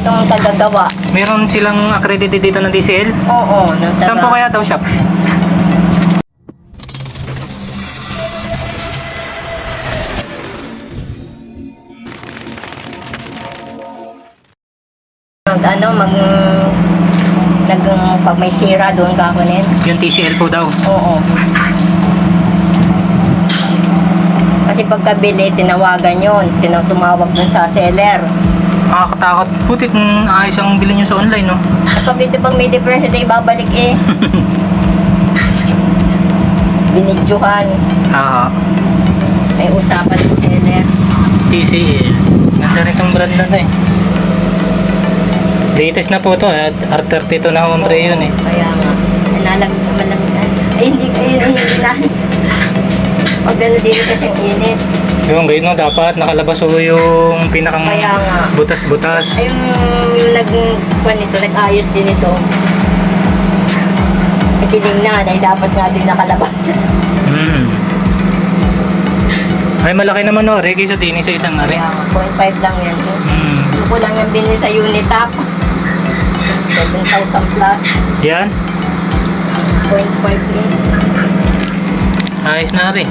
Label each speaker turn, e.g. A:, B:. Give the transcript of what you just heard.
A: itong tagagawa.
B: Meron silang accredited dito ng DCL?
A: Oo.
B: Saan po kaya daw shop?
A: Pag may sira doon kakunin.
B: Yung TCL po daw?
A: Oo. Kasi pagkabili, tinawagan yun. Tumawag dun sa seller.
B: Nakakatakot. Buti kung ayos ang bilhin nyo sa online, no?
A: Pag may difference, ito ibabalik eh. Binidyohan.
B: Oo.
A: May usapan ng seller.
B: TCL. Ganda rin itong brand na to eh. Latest na po to eh. R32 na Hombre yun eh.
A: Kaya nga. Nalamig naman lang. Ay, hindi na. Pag gano'n din kasi ang init.
B: Yung ganyan no, dapat nakalabas po yung pinakang
A: Kaya nga.
B: butas-butas.
A: Ay, nag-ayos din ito. Itinignan ay dapat nga din nakalabas.
B: Ay malaki naman no, Ricky, sa tini sa isang ari.
A: Kaya nga, 0.5 lang yan eh. Ako lang yung binili sa Unitap. 7,000 plus.
B: Yan.
A: 0.5 eh.
B: Ayos na rin.